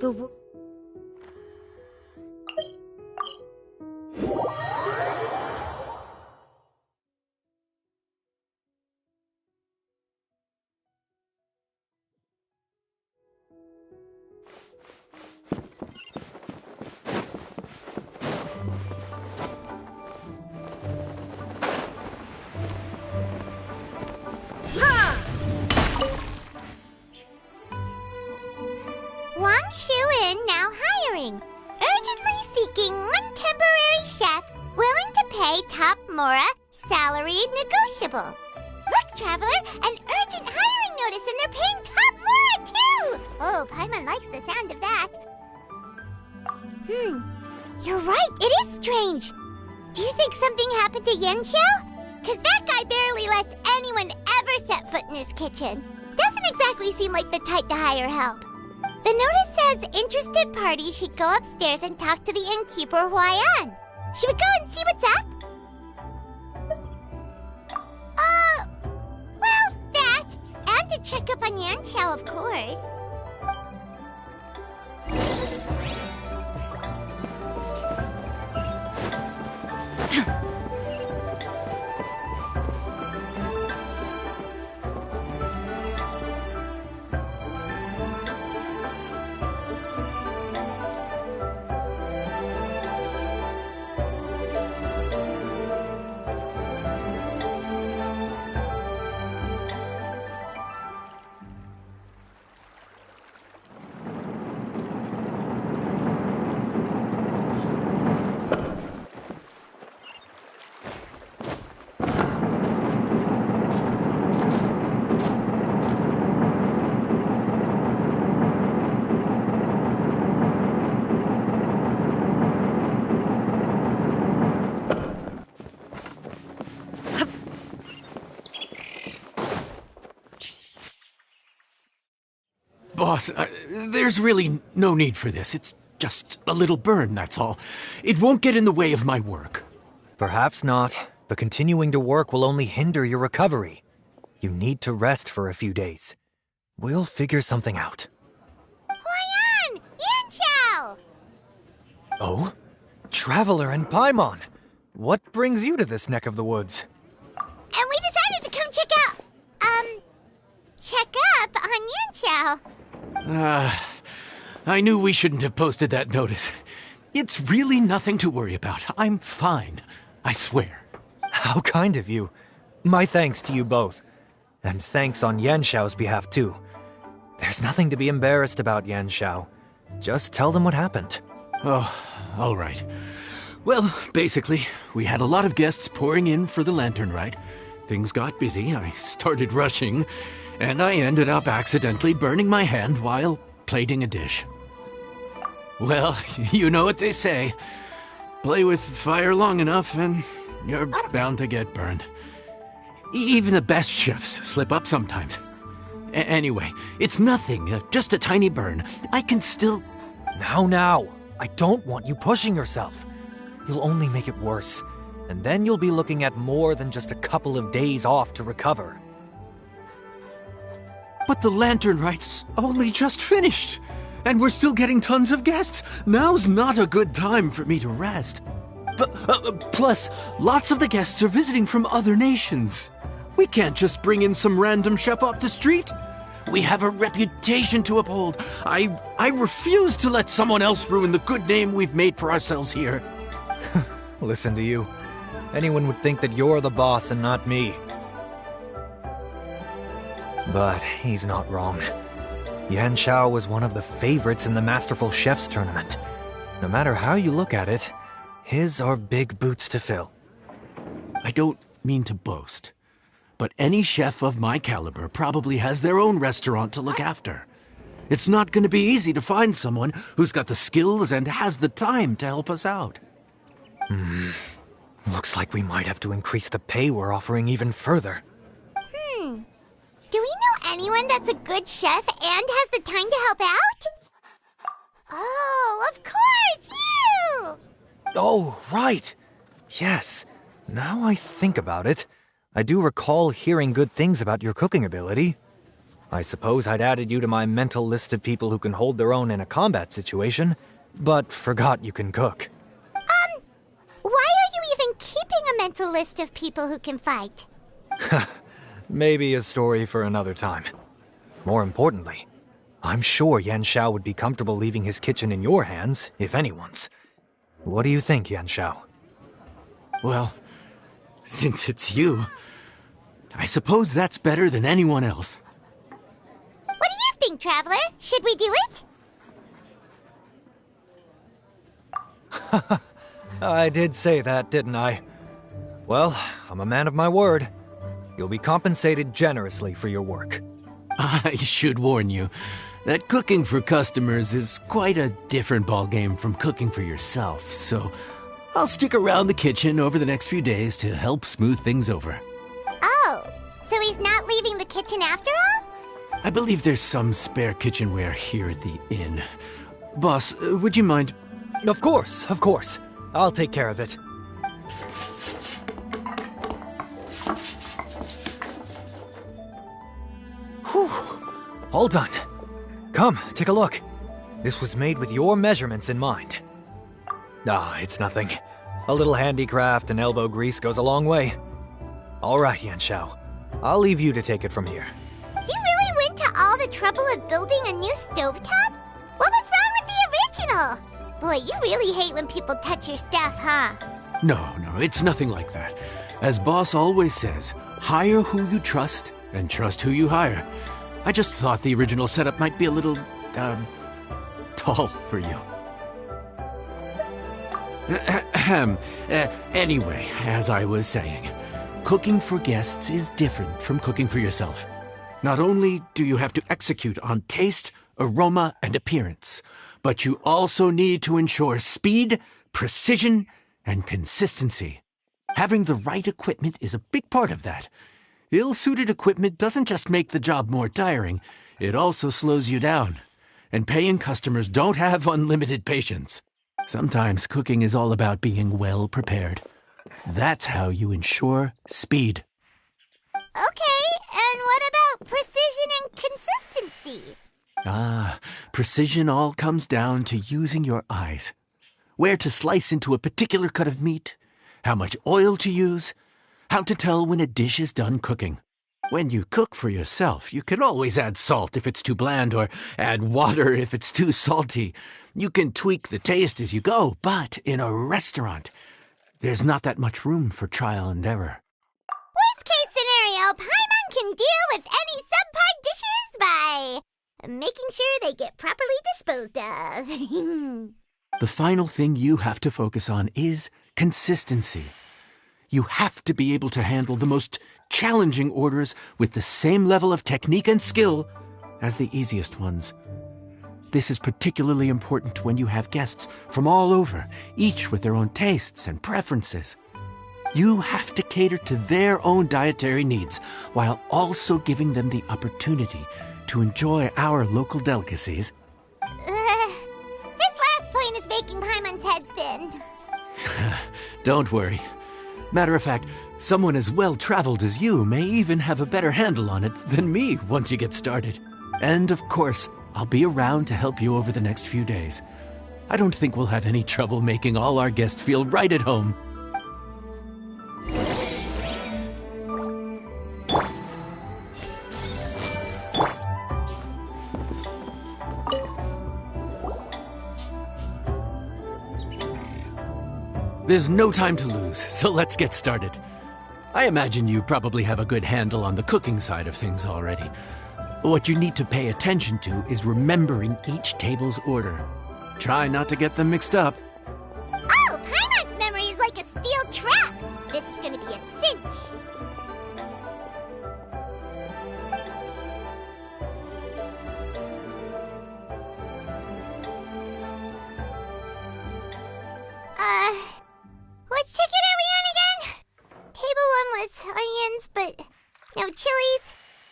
The now hiring. Urgently seeking one temporary chef willing to pay top Mora, salary negotiable. Look, Traveler, an urgent hiring notice and they're paying top Mora too! Oh, Paimon likes the sound of that. You're right, it is strange. Do you think something happened to Yenshao? Cause that guy barely lets anyone ever set foot in his kitchen. Doesn't exactly seem like the type to hire help. The notice says interested parties should go upstairs and talk to the innkeeper Huayan. Should we go and see what's up? Well, that. And to check up on Yanxiao, of course. Boss, there's really no need for this. It's just a little burn, that's all. It won't get in the way of my work. Perhaps not, but continuing to work will only hinder your recovery. You need to rest for a few days. We'll figure something out. Huayan! Yanxiao! Oh? Traveler and Paimon! What brings you to this neck of the woods? And we decided to come check up on Yanxiao. I knew we shouldn't have posted that notice. It's really nothing to worry about. I'm fine. I swear. How kind of you. My thanks to you both. And thanks on Yanxiao's behalf, too. There's nothing to be embarrassed about, Yanxiao. Just tell them what happened. Oh, all right. Well, basically, we had a lot of guests pouring in for the lantern ride. Things got busy, I started rushing, and I ended up accidentally burning my hand while plating a dish. Well, you know what they say. Play with fire long enough and you're bound to get burned. Even the best chefs slip up sometimes. Anyway, it's nothing, just a tiny burn. I can still... Now, I don't want you pushing yourself. You'll only make it worse, and then you'll be looking at more than just a couple of days off to recover. But the lantern ride's only just finished, and we're still getting tons of guests. Now's not a good time for me to rest. Plus, lots of the guests are visiting from other nations. We can't just bring in some random chef off the street. We have a reputation to uphold. I refuse to let someone else ruin the good name we've made for ourselves here. Listen to you. Anyone would think that you're the boss and not me. But he's not wrong. Yanxiao was one of the favorites in the Masterful Chefs tournament. No matter how you look at it, his are big boots to fill. I don't mean to boast, but any chef of my caliber probably has their own restaurant to look after. It's not going to be easy to find someone who's got the skills and has the time to help us out. Looks like we might have to increase the pay we're offering even further. Do we know anyone that's a good chef and has the time to help out? Oh, of course, you! Oh, right. Yes. Now I think about it, I do recall hearing good things about your cooking ability. I suppose I'd added you to my mental list of people who can hold their own in a combat situation, but forgot you can cook. Why are you even keeping a mental list of people who can fight? Maybe a story for another time. More importantly, I'm sure Yan Xiao would be comfortable leaving his kitchen in your hands, if anyone's. What do you think, Yan Xiao? Well, since it's you, I suppose that's better than anyone else. What do you think, Traveler? Should we do it? I did say that, didn't I? Well, I'm a man of my word. You'll be compensated generously for your work. I should warn you that cooking for customers is quite a different ballgame from cooking for yourself, so I'll stick around the kitchen over the next few days to help smooth things over. Oh, so he's not leaving the kitchen after all? I believe there's some spare kitchenware here at the inn. Boss, would you mind? Of course, of course. I'll take care of it. Whew. All done. Come, take a look. This was made with your measurements in mind. Ah, it's nothing. A little handicraft and elbow grease goes a long way. All right, Yan Xiao. I'll leave you to take it from here. You really went to all the trouble of building a new stovetop? What was wrong with the original? Boy, you really hate when people touch your stuff, huh? No, it's nothing like that. As Boss always says, hire who you trust and trust who you hire. I just thought the original setup might be a little, tall for you. Anyway, as I was saying, cooking for guests is different from cooking for yourself. Not only do you have to execute on taste, aroma, and appearance, but you also need to ensure speed, precision, and consistency. Having the right equipment is a big part of that. Ill-suited equipment doesn't just make the job more tiring, it also slows you down. And paying customers don't have unlimited patience. Sometimes cooking is all about being well prepared. That's how you ensure speed. Okay, and what about precision and consistency? Precision all comes down to using your eyes. Where to slice into a particular cut of meat, how much oil to use, how to tell when a dish is done cooking. When you cook for yourself, you can always add salt if it's too bland or add water if it's too salty. You can tweak the taste as you go, but in a restaurant, there's not that much room for trial and error. Worst case scenario, Paimon can deal with any subpar dishes by making sure they get properly disposed of. The final thing you have to focus on is consistency. You have to be able to handle the most challenging orders with the same level of technique and skill as the easiest ones. This is particularly important when you have guests from all over, each with their own tastes and preferences. You have to cater to their own dietary needs while also giving them the opportunity to enjoy our local delicacies. This last point is making Paimon's head spin. Don't worry. Matter of fact, someone as well-traveled as you may even have a better handle on it than me once you get started. And of course, I'll be around to help you over the next few days. I don't think we'll have any trouble making all our guests feel right at home. There's no time to lose, so let's get started. I imagine you probably have a good handle on the cooking side of things already. What you need to pay attention to is remembering each table's order. Try not to get them mixed up. Oh, Paimon's memory is like a steel trap. This is gonna be a cinch. Which ticket are we on again? Table 1 was onions, but no chilies.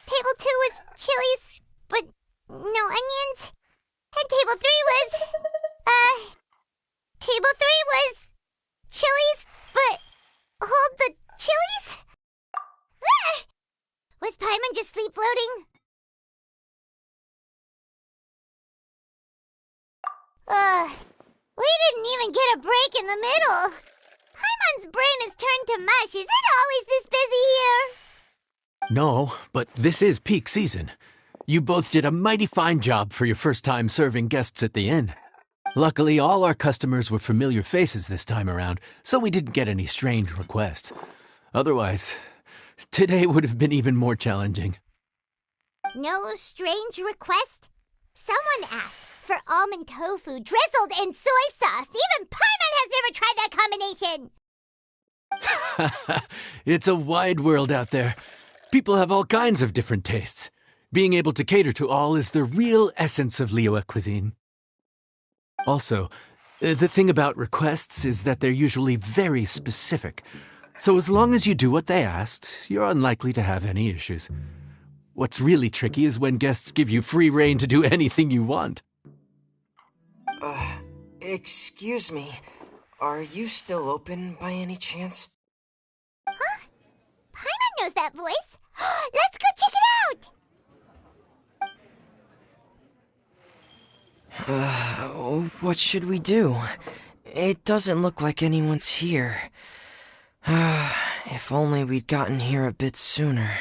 Table 2 was chilies, but no onions. And table 3 was, table 3 was chilies, but hold the chilies? Ah! Was Paimon just sleep floating? We didn't even get a break in the middle. Paimon's brain has turned to mush. Is it always this busy here? No, but this is peak season. You both did a mighty fine job for your first time serving guests at the inn. Luckily, all our customers were familiar faces this time around, so we didn't get any strange requests. Otherwise, today would have been even more challenging. No strange request? Someone asked for almond tofu drizzled in soy sauce. Even Paimon has never tried that combination. It's a wide world out there. People have all kinds of different tastes. Being able to cater to all is the real essence of Liyue cuisine. Also, the thing about requests is that they're usually very specific. So as long as you do what they asked, you're unlikely to have any issues. What's really tricky is when guests give you free rein to do anything you want. Excuse me. Are you still open by any chance? Huh? Paimon knows that voice. Let's go check it out! What should we do? It doesn't look like anyone's here. If only we'd gotten here a bit sooner.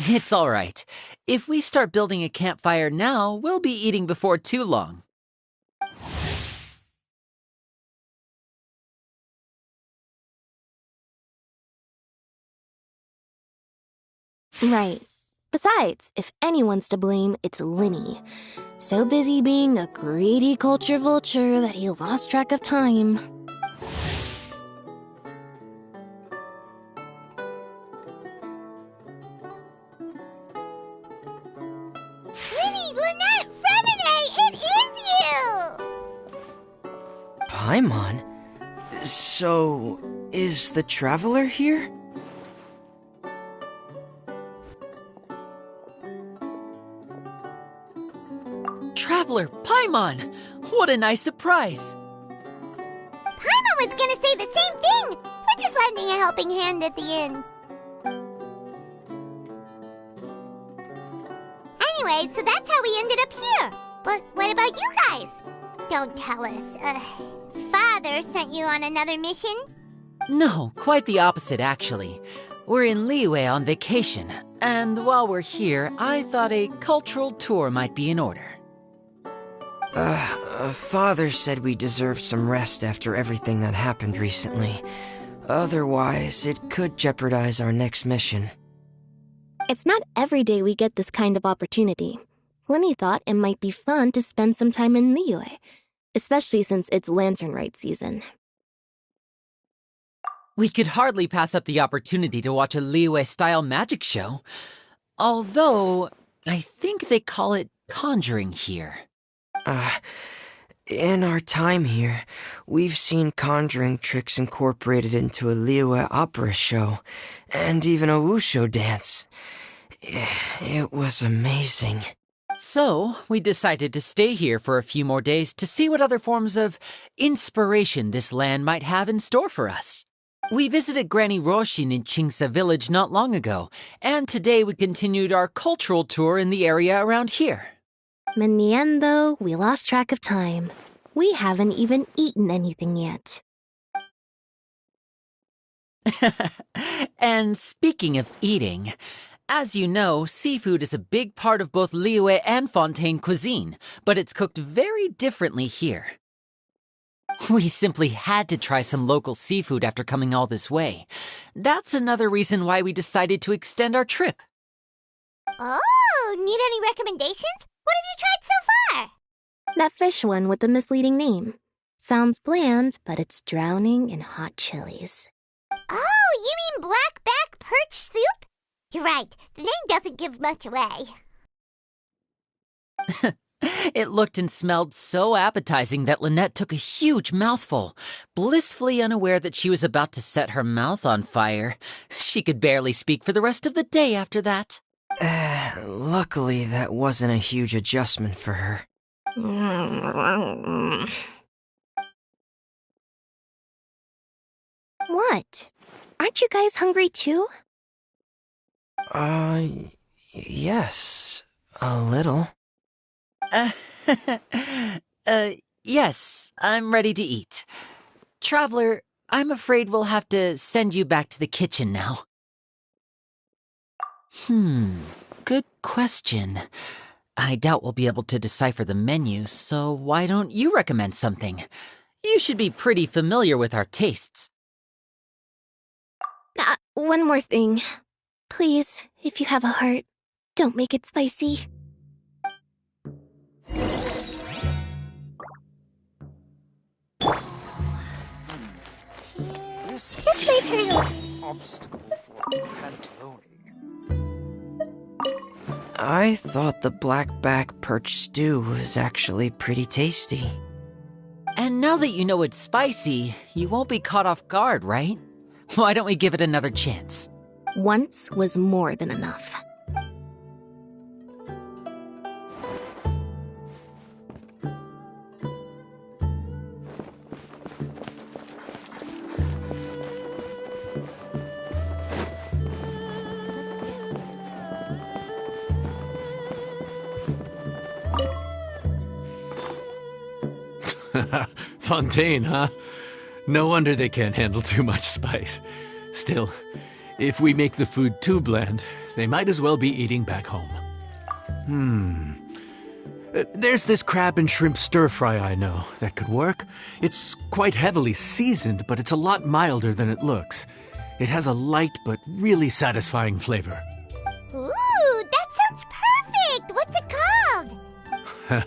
It's all right. If we start building a campfire now, we'll be eating before too long. Right. Besides, if anyone's to blame, it's Linny. So busy being a greedy culture vulture that he lost track of time. Linny, Lynette, Fremine, it is you! Paimon? So, is the Traveler here? Traveler Paimon! What a nice surprise! Paimon was gonna say the same thing! We're just lending a helping hand at the inn. Anyway, so that's how we ended up here. But what about you guys? Don't tell us. Father sent you on another mission? No, quite the opposite, actually. We're in Liyue on vacation, and while we're here, I thought a cultural tour might be in order. Father said we deserve some rest after everything that happened recently. Otherwise, it could jeopardize our next mission. It's not every day we get this kind of opportunity. Linny thought it might be fun to spend some time in Liyue, especially since it's Lantern Rite season. We could hardly pass up the opportunity to watch a Liyue-style magic show. Although, I think they call it conjuring here. In our time here, we've seen conjuring tricks incorporated into a Liyue opera show, and even a wushu dance. It was amazing. So, we decided to stay here for a few more days to see what other forms of inspiration this land might have in store for us. We visited Granny Roshin in Chingsa village not long ago, and today we continued our cultural tour in the area around here. In the end, though, we lost track of time. We haven't even eaten anything yet. And speaking of eating, as you know, seafood is a big part of both Liyue and Fontaine cuisine, but it's cooked very differently here. We simply had to try some local seafood after coming all this way. That's another reason why we decided to extend our trip. Oh, need any recommendations? What have you tried so far? That fish one with the misleading name. Sounds bland, but it's drowning in hot chilies. Oh, you mean blackback perch soup? You're right, the name doesn't give much away. It looked and smelled so appetizing that Lynette took a huge mouthful, blissfully unaware that she was about to set her mouth on fire. She could barely speak for the rest of the day after that. Luckily, that wasn't a huge adjustment for her. What? Aren't you guys hungry too? Yes, a little. Uh, yes, I'm ready to eat. Traveler, I'm afraid we'll have to send you back to the kitchen now. Good question. I doubt we'll be able to decipher the menu, so why don't you recommend something? You should be pretty familiar with our tastes. One more thing. Please, if you have a heart, don't make it spicy. This made her Obstacle for Pantone. I thought the black-back perch stew was actually pretty tasty. And now that you know it's spicy, you won't be caught off guard, right? Why don't we give it another chance? Once was more than enough. Fontaine, huh? No wonder they can't handle too much spice. Still, if we make the food too bland, they might as well be eating back home. There's this crab and shrimp stir-fry I know that could work. It's quite heavily seasoned, but it's a lot milder than it looks. It has a light but really satisfying flavor. Ooh, that sounds perfect! What's it called?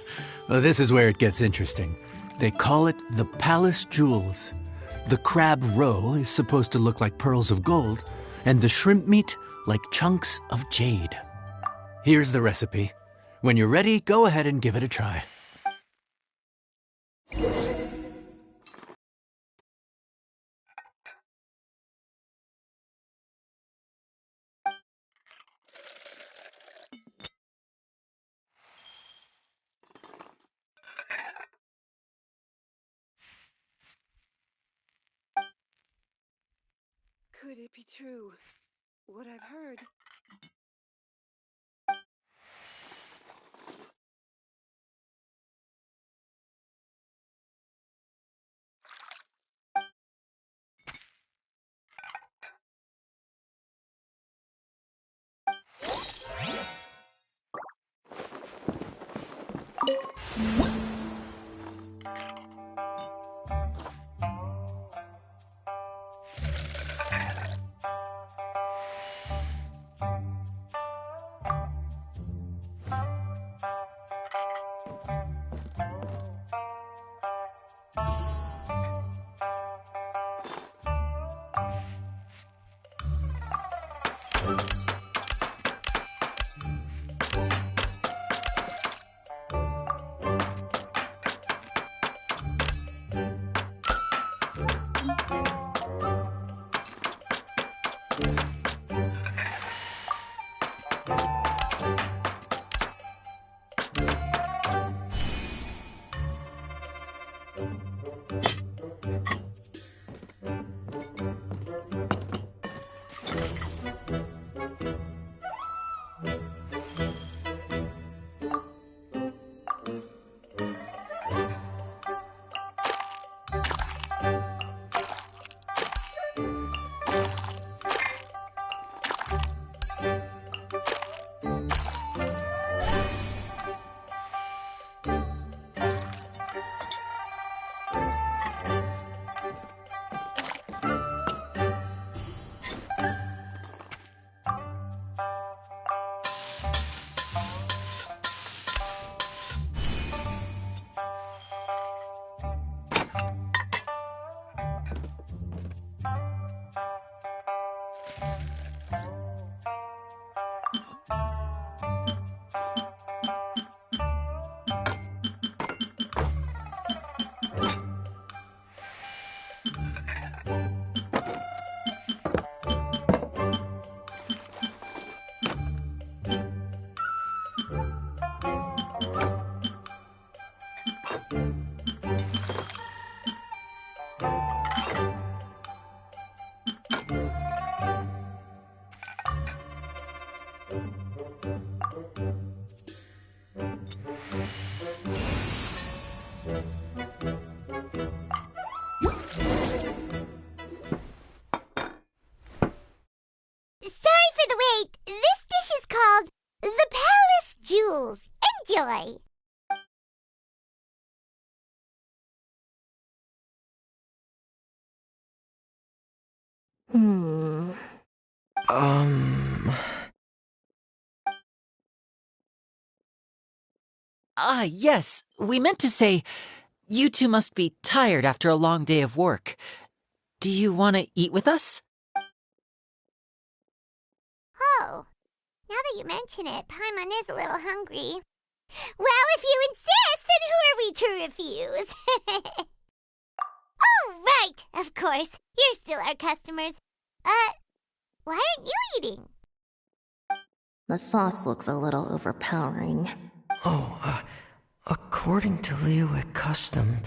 Well, this is where it gets interesting. They call it the Palace Jewels. The crab roe is supposed to look like pearls of gold, and the shrimp meat like chunks of jade. Here's the recipe. When you're ready, go ahead and give it a try. Could it be true? What I've heard? Jules, enjoy! Hmm. Ah, yes. We meant to say, you two must be tired after a long day of work. Do you want to eat with us? Oh, now that you mention it, Paimon is a little hungry. Well, if you insist, then who are we to refuse? Oh, right, of course. You're still our customers. Why aren't you eating? The sauce looks a little overpowering. According to Liyue custom,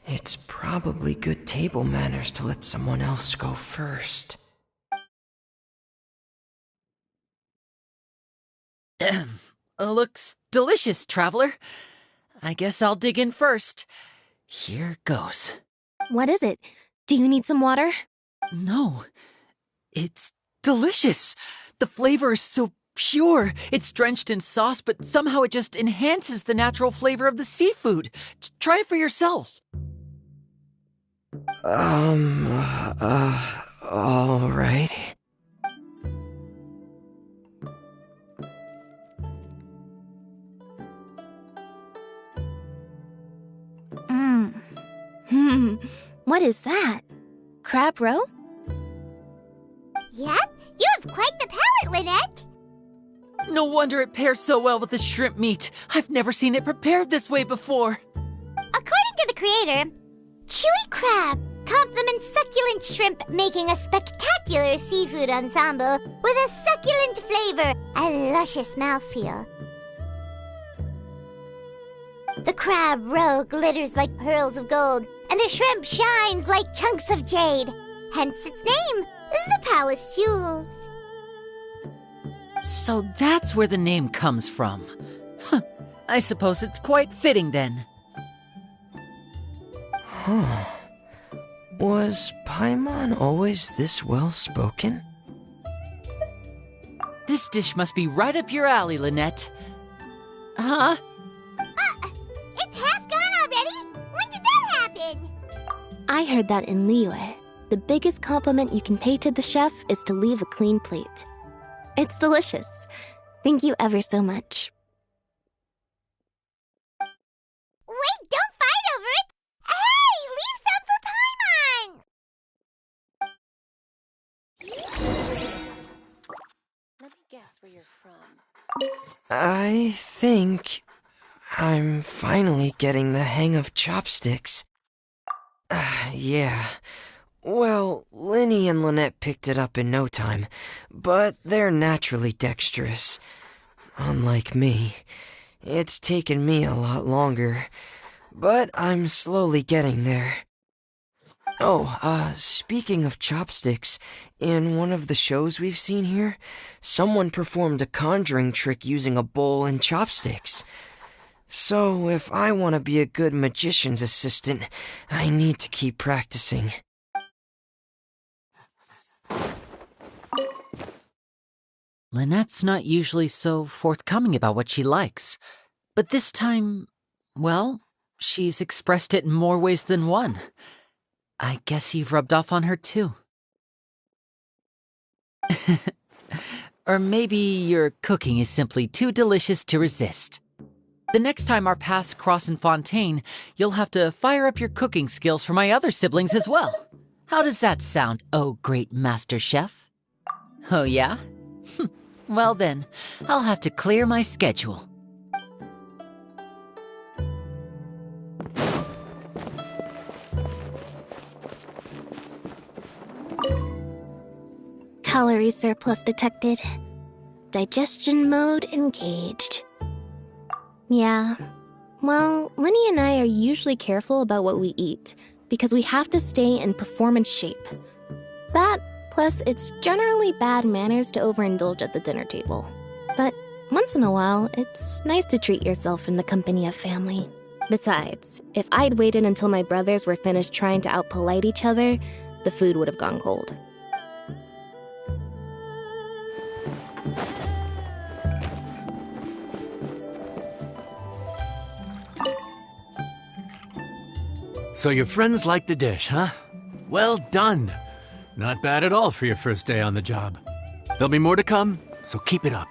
it's probably good table manners to let someone else go first. Looks delicious, traveler. I guess I'll dig in first. Here goes. What is it? Do you need some water? No, it's delicious. The flavor is so pure. It's drenched in sauce, but somehow it just enhances the natural flavor of the seafood. Try it for yourselves. Alright. What is that? Crab roe? Yep, you have quite the palate, Lynette. No wonder it pairs so well with the shrimp meat. I've never seen it prepared this way before. According to the creator, chewy crab complements succulent shrimp, making a spectacular seafood ensemble with a succulent flavor and luscious mouthfeel. The crab roe glitters like pearls of gold, and the shrimp shines like chunks of jade. Hence its name, the Palace Jewels. So that's where the name comes from. I suppose it's quite fitting then. Huh. Was Paimon always this well-spoken? This dish must be right up your alley, Lynette. Huh? It's half gone already? When did that happen? I heard that in Liyue, the biggest compliment you can pay to the chef is to leave a clean plate. It's delicious. Thank you ever so much. Wait, don't fight over it! Hey, leave some for Paimon! Let me guess where you're from. I think I'm finally getting the hang of chopsticks. Yeah. Well, Linny and Lynette picked it up in no time, but they're naturally dexterous. Unlike me, it's taken me a lot longer, but I'm slowly getting there. Oh, speaking of chopsticks, in one of the shows we've seen here, someone performed a conjuring trick using a bowl and chopsticks. So, if I want to be a good magician's assistant, I need to keep practicing. Lynette's not usually so forthcoming about what she likes. But this time, well, she's expressed it in more ways than one. I guess you've rubbed off on her too. Or maybe your cooking is simply too delicious to resist. The next time our paths cross in Fontaine, you'll have to fire up your cooking skills for my other siblings as well. How does that sound, oh great master chef? Oh yeah? Well then, I'll have to clear my schedule. Calorie surplus detected. Digestion mode engaged. Yeah. Well, Linny and I are usually careful about what we eat, because we have to stay in performance shape. That, plus it's generally bad manners to overindulge at the dinner table. But once in a while, it's nice to treat yourself in the company of family. Besides, if I'd waited until my brothers were finished trying to out-polite each other, the food would have gone cold. So your friends like the dish, huh? Well done. Not bad at all for your first day on the job. There'll be more to come, so keep it up.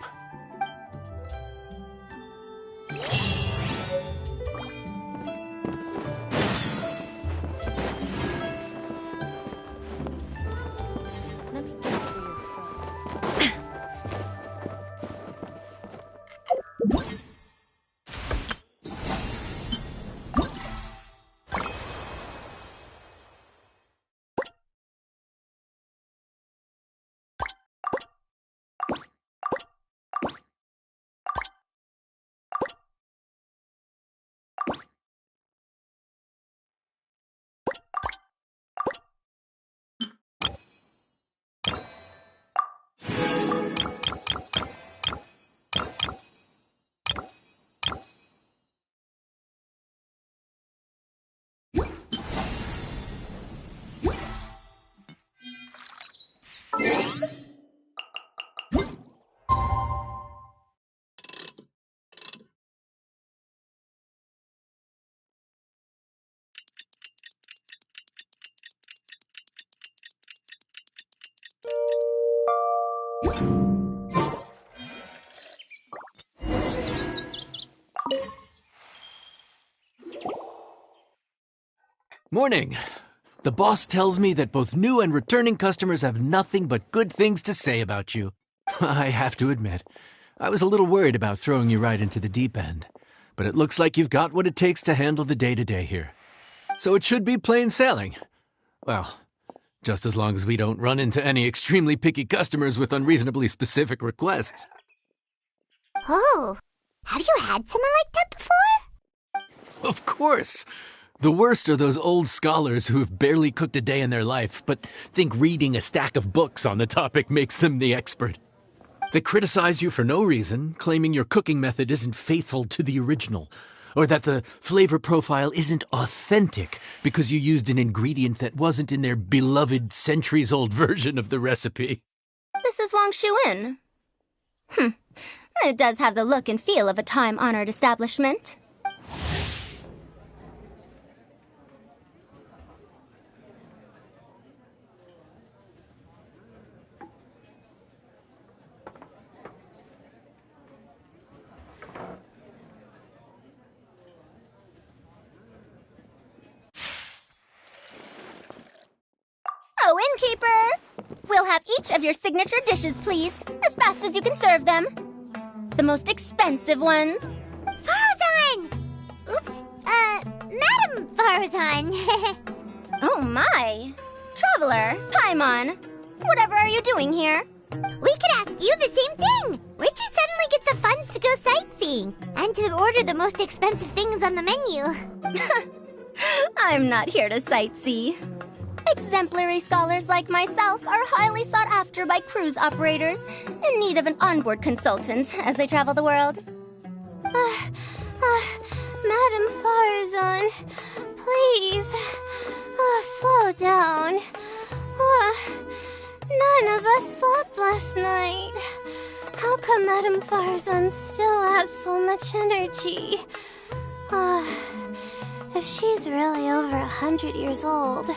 Let me guess where you're from. Morning. The boss tells me that both new and returning customers have nothing but good things to say about you. I have to admit, I was a little worried about throwing you right into the deep end, but it looks like you've got what it takes to handle the day-to-day here. So it should be plain sailing. Well, just as long as we don't run into any extremely picky customers with unreasonably specific requests. Oh, have you had someone like that before? Of course! The worst are those old scholars who have barely cooked a day in their life, but think reading a stack of books on the topic makes them the expert. They criticize you for no reason, claiming your cooking method isn't faithful to the original, or that the flavor profile isn't authentic because you used an ingredient that wasn't in their beloved centuries-old version of the recipe. This is Wang Shuin. It does have the look and feel of a time-honored establishment. Oh, innkeeper! We'll have each of your signature dishes, please, as fast as you can serve them. The most expensive ones. Farzan! Oops, Madam Farzan. Oh my! Traveler, Paimon, whatever are you doing here? We could ask you the same thing. Where'd you suddenly get the funds to go sightseeing? And to order the most expensive things on the menu? I'm not here to sightsee. Exemplary scholars like myself are highly sought after by cruise operators in need of an onboard consultant as they travel the world. Madam Farzan, please, slow down. None of us slept last night. How come Madam Farzan still has so much energy? If she's really over 100 years old,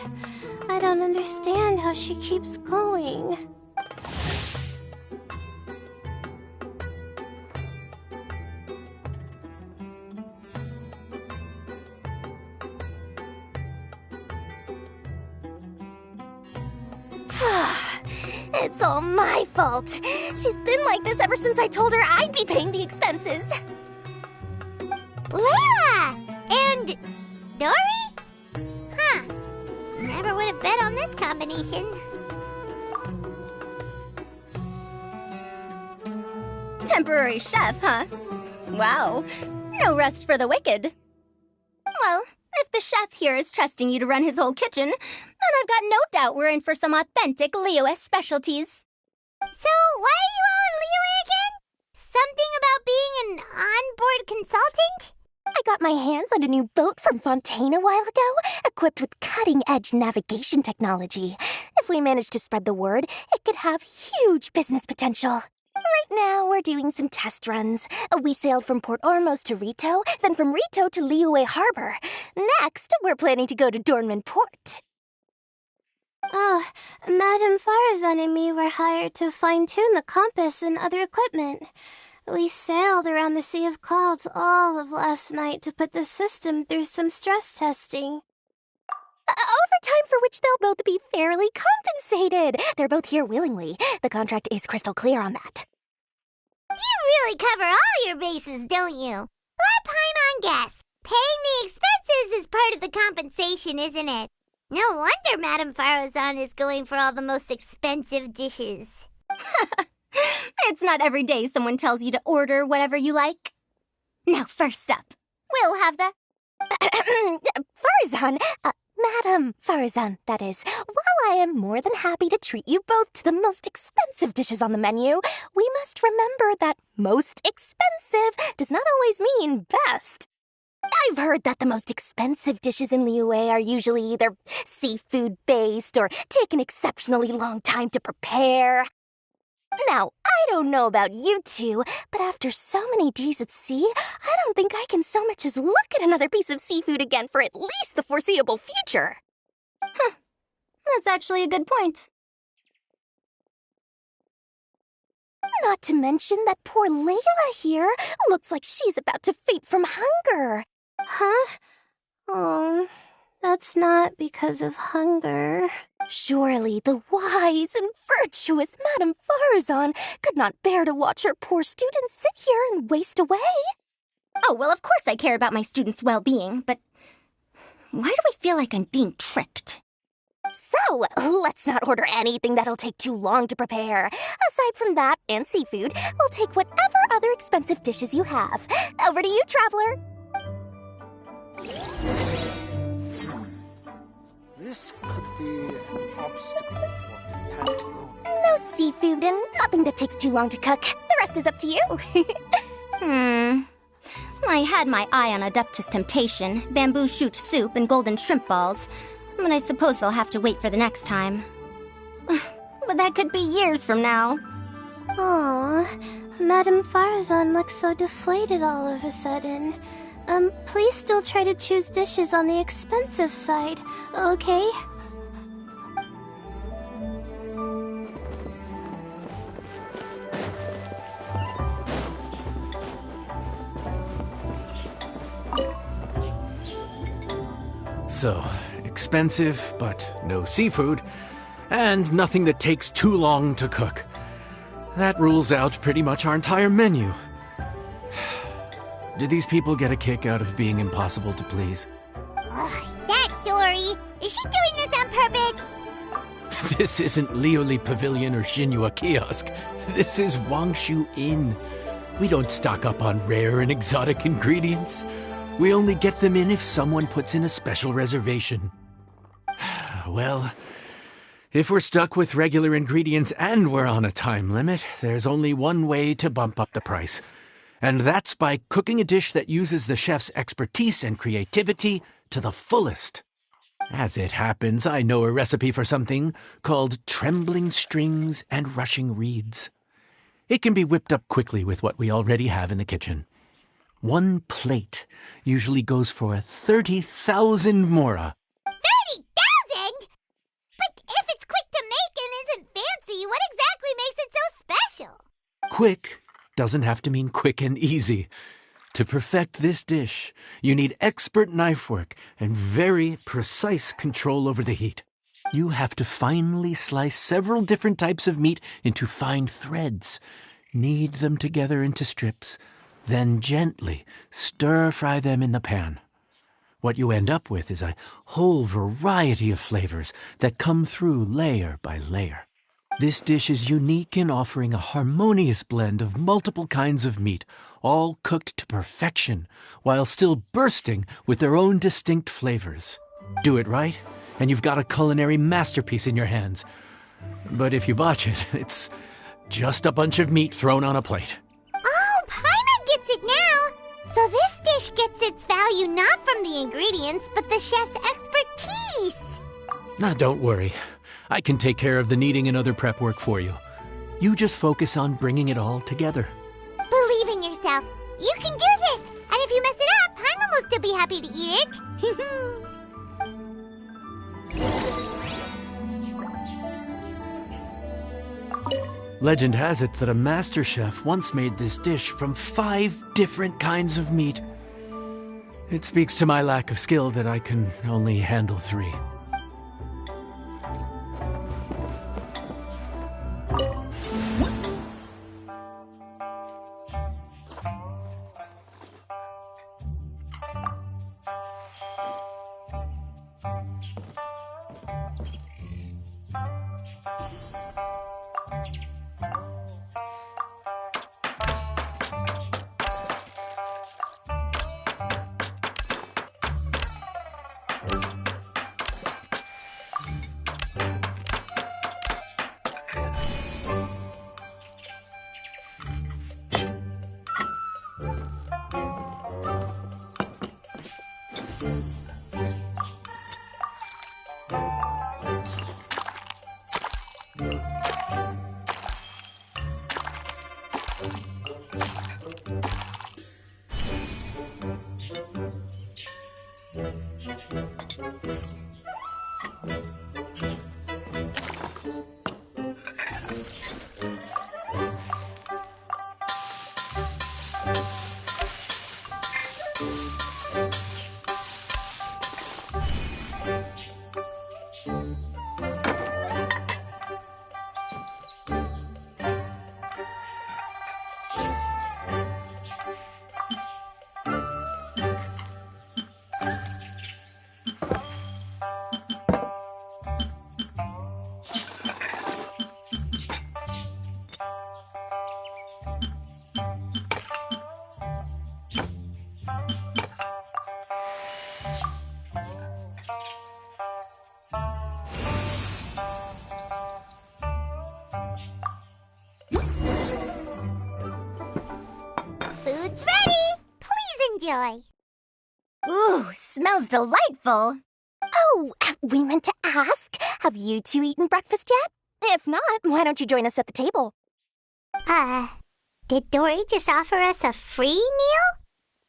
I don't understand how she keeps going. It's all my fault. She's been like this ever since I told her I'd be paying the expenses. Layla! And Dory? Huh. Never would have bet on this combination. Temporary chef, huh? Wow. No rest for the wicked. Well, if the chef here is trusting you to run his whole kitchen, then I've got no doubt we're in for some authentic Liyue specialties. So, why are you all in Liyue again? Something about being an onboard consultant? I got my hands on a new boat from Fontaine a while ago, equipped with cutting-edge navigation technology. If we manage to spread the word, it could have huge business potential. Right now, we're doing some test runs. We sailed from Port Ormos to Rito, then from Rito to Liyue Harbor. Next, we're planning to go to Dornman Port. Oh, Madame Farazan and me were hired to fine-tune the compass and other equipment. We sailed around the Sea of Clouds all of last night to put the system through some stress testing. Overtime for which they'll both be fairly compensated. They're both here willingly. The contract is crystal clear on that. You really cover all your bases, don't you? Let Paimon guess. Paying the expenses is part of the compensation, isn't it? No wonder Madame Farazan is going for all the most expensive dishes. It's not every day someone tells you to order whatever you like. Now, first up, we'll have the... Farazan, Madame Farazan, that is. While I am more than happy to treat you both to the most expensive dishes on the menu, we must remember that most expensive does not always mean best. I've heard that the most expensive dishes in Liyue are usually either seafood-based or take an exceptionally long time to prepare. Now, I don't know about you two, but after so many days at sea, I don't think I can so much as look at another piece of seafood again for at least the foreseeable future. That's actually a good point. Not to mention that poor Layla here looks like she's about to faint from hunger. Huh? Oh, that's not because of hunger. Surely the wise and virtuous Madame Farazan could not bear to watch her poor students sit here and waste away. Oh, well, of course I care about my students' well-being, but why do I feel like I'm being tricked? So, let's not order anything that'll take too long to prepare. Aside from that and seafood, we'll take whatever other expensive dishes you have. Over to you, traveler. This could be an obstacle for the No seafood and nothing that takes too long to cook. The rest is up to you. I had my eye on Adeptus Temptation, bamboo shoot soup, and golden shrimp balls. But I suppose they'll have to wait for the next time. But that could be years from now. Aw, Madame Farazan looks so deflated all of a sudden. Please still try to choose dishes on the expensive side, okay? So, expensive, but no seafood, and nothing that takes too long to cook. That rules out pretty much our entire menu. Do these people get a kick out of being impossible to please? Ugh, that Dory! Is she doing this on purpose? This isn't Lioli Pavilion or Shinua Kiosk. This is Wangshu Inn. We don't stock up on rare and exotic ingredients. We only get them in if someone puts in a special reservation. Well, if we're stuck with regular ingredients and we're on a time limit, there's only one way to bump up the price. And that's by cooking a dish that uses the chef's expertise and creativity to the fullest. As it happens, I know a recipe for something called trembling strings and rushing reeds. It can be whipped up quickly with what we already have in the kitchen. One plate usually goes for 30,000 mora. 30,000? But if it's quick to make and isn't fancy, what exactly makes it so special? Quick doesn't have to mean quick and easy. To perfect this dish, you need expert knife work and very precise control over the heat. You have to finely slice several different types of meat into fine threads, knead them together into strips, then gently stir-fry them in the pan. What you end up with is a whole variety of flavors that come through layer by layer. This dish is unique in offering a harmonious blend of multiple kinds of meat, all cooked to perfection, while still bursting with their own distinct flavors. Do it right, and you've got a culinary masterpiece in your hands. But if you botch it, it's just a bunch of meat thrown on a plate. Oh, Paimon gets it now! So this dish gets its value not from the ingredients, but the chef's expertise! Now, don't worry. I can take care of the kneading and other prep work for you. You just focus on bringing it all together. Believe in yourself. You can do this. And if you mess it up, Paimon will still be happy to eat it. Legend has it that a master chef once made this dish from 5 different kinds of meat. It speaks to my lack of skill that I can only handle 3. Food's ready. Please enjoy. Ooh, smells delightful. Oh, we meant to ask, have you two eaten breakfast yet? If not, why don't you join us at the table? Did Dory just offer us a free meal?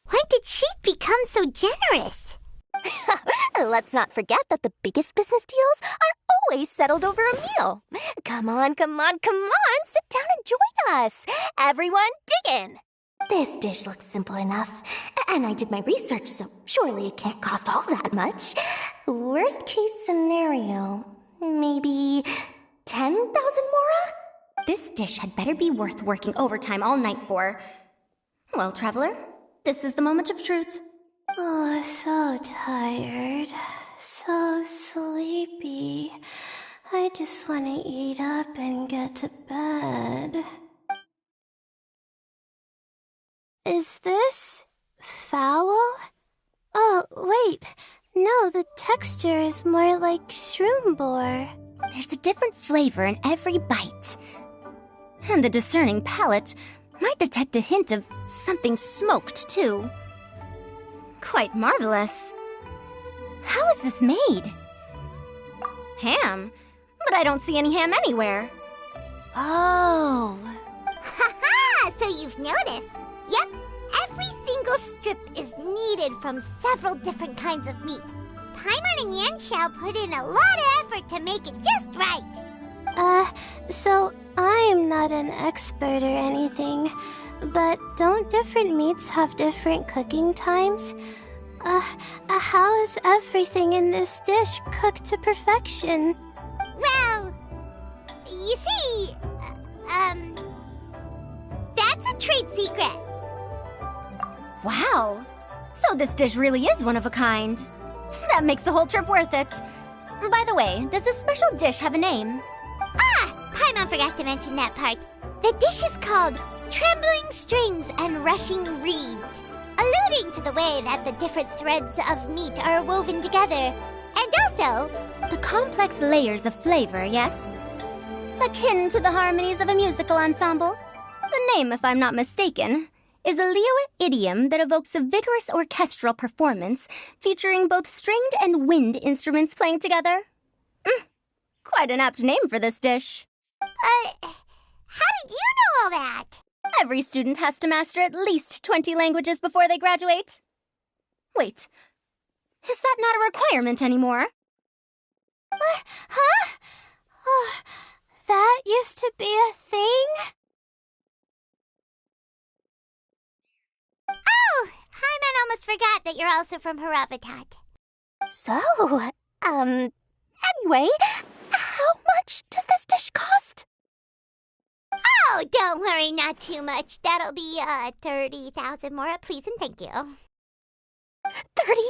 When did she become so generous? Let's not forget that the biggest business deals are always settled over a meal. Come on, come on, come on, sit down and join us. Everyone, dig in. This dish looks simple enough, and I did my research, so surely it can't cost all that much. Worst case scenario, maybe 10,000 mora? This dish had better be worth working overtime all night for. Well, traveler, this is the moment of truth. Oh, so tired. So sleepy. I just want to eat up and get to bed. Is this foul? Oh, wait. No, the texture is more like shroom boar. There's a different flavor in every bite. And the discerning palate might detect a hint of something smoked, too. Quite marvelous. How is this made? Ham? But I don't see any ham anywhere. Oh. Ha-ha! So you've noticed. Yep, every single strip is kneaded from several different kinds of meat. Paimon and Yanxiao put in a lot of effort to make it just right. So I'm not an expert or anything, but don't different meats have different cooking times? How is everything in this dish cooked to perfection? Well, you see, that's a trade secret. Wow. So this dish really is one of a kind. That makes the whole trip worth it. By the way, does this special dish have a name? Paimon forgot to mention that part. The dish is called Trembling Strings and Rushing Reeds, alluding to the way that the different threads of meat are woven together. And also, the complex layers of flavor, yes? Akin to the harmonies of a musical ensemble. The name, if I'm not mistaken, is a Liyue idiom that evokes a vigorous orchestral performance featuring both stringed and wind instruments playing together. Quite an apt name for this dish. How did you know all that? Every student has to master at least 20 languages before they graduate. Wait, is that not a requirement anymore? Huh? Oh, that used to be a thing? Oh, Paimon almost forgot that you're also from Haravatat. So, anyway, how much does this dish cost? Oh, don't worry, not too much. That'll be, 30,000 more, please and thank you. 30,000?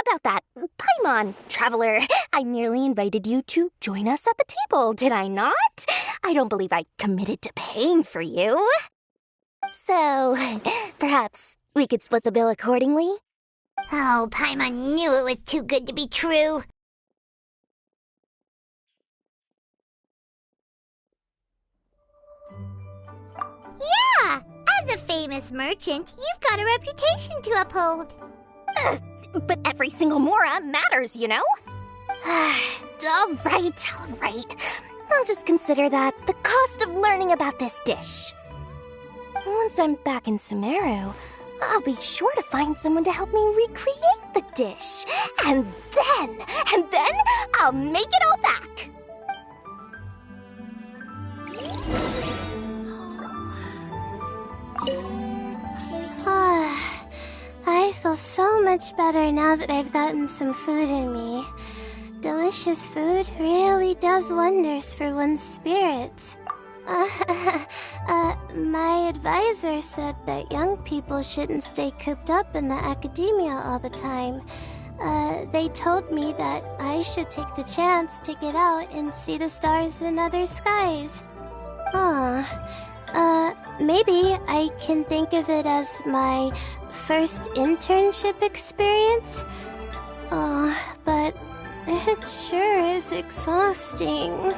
About that, Paimon, traveler, I merely invited you to join us at the table, did I not? I don't believe I committed to paying for you. So, perhaps we could split the bill accordingly? Oh, Paimon knew it was too good to be true. Yeah, as a famous merchant, you've got a reputation to uphold. But every single mora matters, you know? All right. I'll just consider that the cost of learning about this dish. Once I'm back in Sumeru, I'll be sure to find someone to help me recreate the dish. And then I'll make it all back. I feel so much better now that I've gotten some food in me. Delicious food really does wonders for one's spirits. My advisor said that young people shouldn't stay cooped up in the academia all the time. They told me that I should take the chance to get out and see the stars in other skies. Maybe I can think of it as my first internship experience. But it sure is exhausting.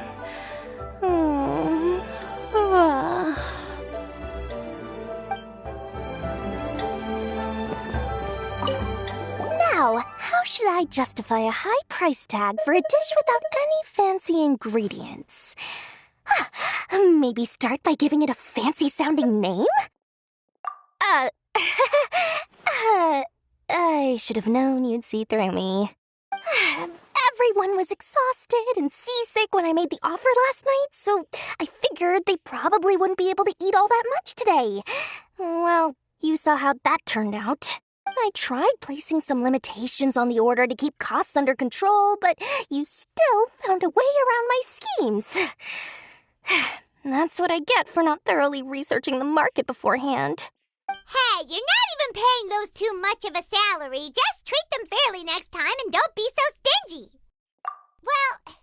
Now, how should I justify a high price tag for a dish without any fancy ingredients? Maybe start by giving it a fancy-sounding name? I should have known you'd see through me. Everyone was exhausted and seasick when I made the offer last night, so I figured they probably wouldn't be able to eat all that much today. Well, you saw how that turned out. I tried placing some limitations on the order to keep costs under control, but you still found a way around my schemes. That's what I get for not thoroughly researching the market beforehand. Hey, you're not even paying those too much of a salary. Just treat them fairly next time and don't be so stingy. Well,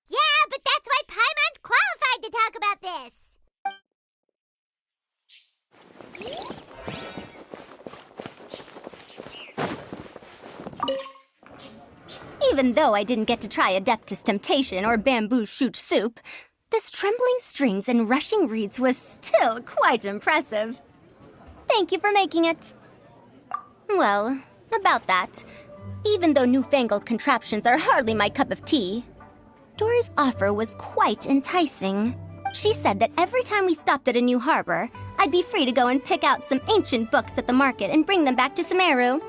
yeah, but that's why Paimon's qualified to talk about this. Even though I didn't get to try Adeptus Temptation or Bamboo Shoot Soup, this trembling strings and rushing reeds was still quite impressive. Thank you for making it. Well, about that, even though newfangled contraptions are hardly my cup of tea, Dora's offer was quite enticing. She said that every time we stopped at a new harbor, I'd be free to go and pick out some ancient books at the market and bring them back to Sumeru.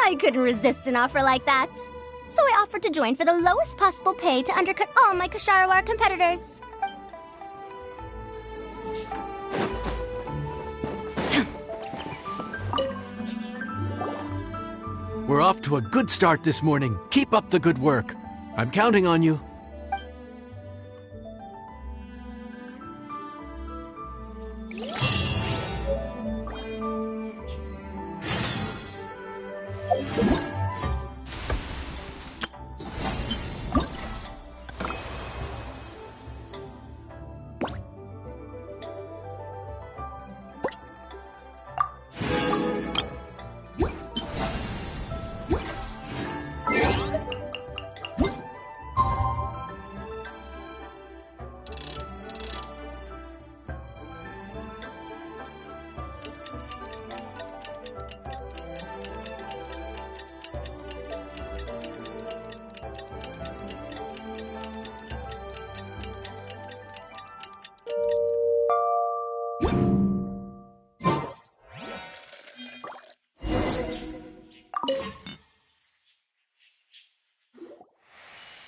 I couldn't resist an offer like that. So I offered to join for the lowest possible pay to undercut all my Kasharawar competitors. We're off to a good start this morning. Keep up the good work. I'm counting on you.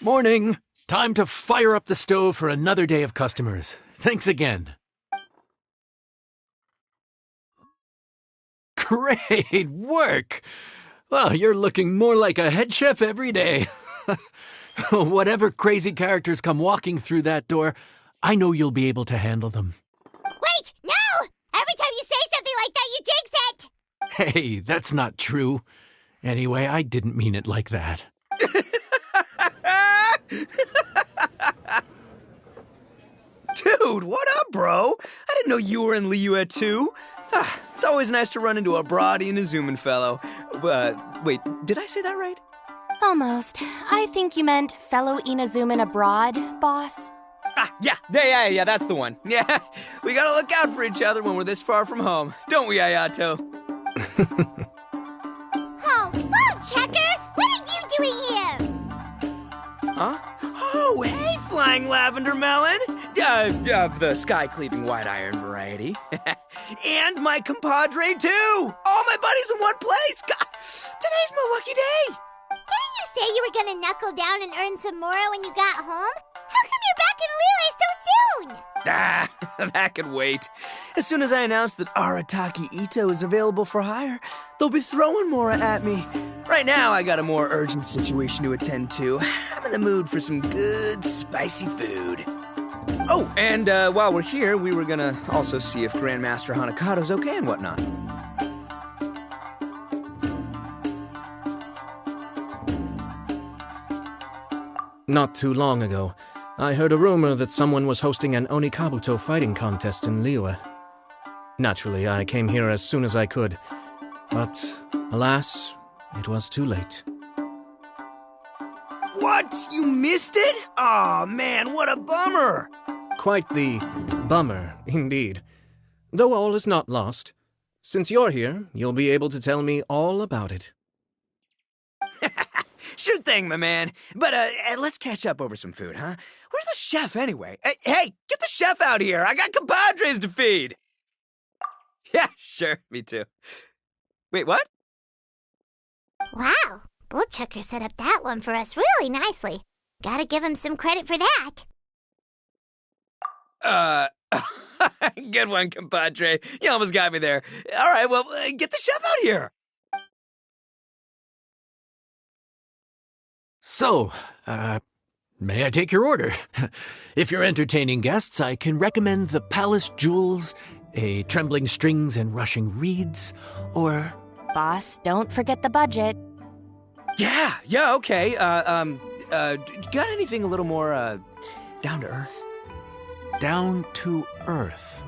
Morning! Time to fire up the stove for another day of customers. Thanks again. Great work! Well, you're looking more like a head chef every day. Whatever crazy characters come walking through that door, I know you'll be able to handle them. Wait, no! Every time you say something like that, you jinx it! Hey, that's not true. Anyway, I didn't mean it like that. Dude, what up, bro? I didn't know you were in Liyue too. It's always nice to run into a Brody and a Zoomin fellow. Wait, did I say that right? Almost. I think you meant fellow Inazuman abroad, boss. Yeah, that's the one. Yeah, we gotta look out for each other when we're this far from home. Don't we, Ayato? Oh, Bullchecker! What are you doing here? Huh? Oh, hey, Flying Lavender Melon! The sky-cleaving white iron variety. And my compadre, too! All my buddies in one place! God, today's my lucky day! Didn't you say you were gonna knuckle down and earn some more when you got home? How come you're back in Liyue so soon? That could wait. As soon as I announce that Arataki Ito is available for hire, they'll be throwing Mora at me. Right now, I got a more urgent situation to attend to. I'm in the mood for some good, spicy food. Oh, and while we're here, we were gonna also see if Grandmaster Hanakado's okay and whatnot. Not too long ago, I heard a rumor that someone was hosting an Onikabuto fighting contest in Liyue. Naturally, I came here as soon as I could, but alas, it was too late. What? You missed it? Aw, man, what a bummer! Quite the bummer, indeed. Though all is not lost. Since you're here, you'll be able to tell me all about it. Sure thing, my man. But let's catch up over some food, huh? Where's the chef, anyway? Hey, get the chef out here! I got compadres to feed! Yeah, sure, me too. Wait, what? Wow, Bullchecker set up that one for us really nicely. Gotta give him some credit for that. Good one, compadre. You almost got me there. All right, well, get the chef out here. So, may I take your order? If you're entertaining guests, I can recommend the Palace Jewels, a Trembling Strings and Rushing Reeds, or... Boss, don't forget the budget. Yeah, okay. Got anything a little more, down to earth? Down to earth.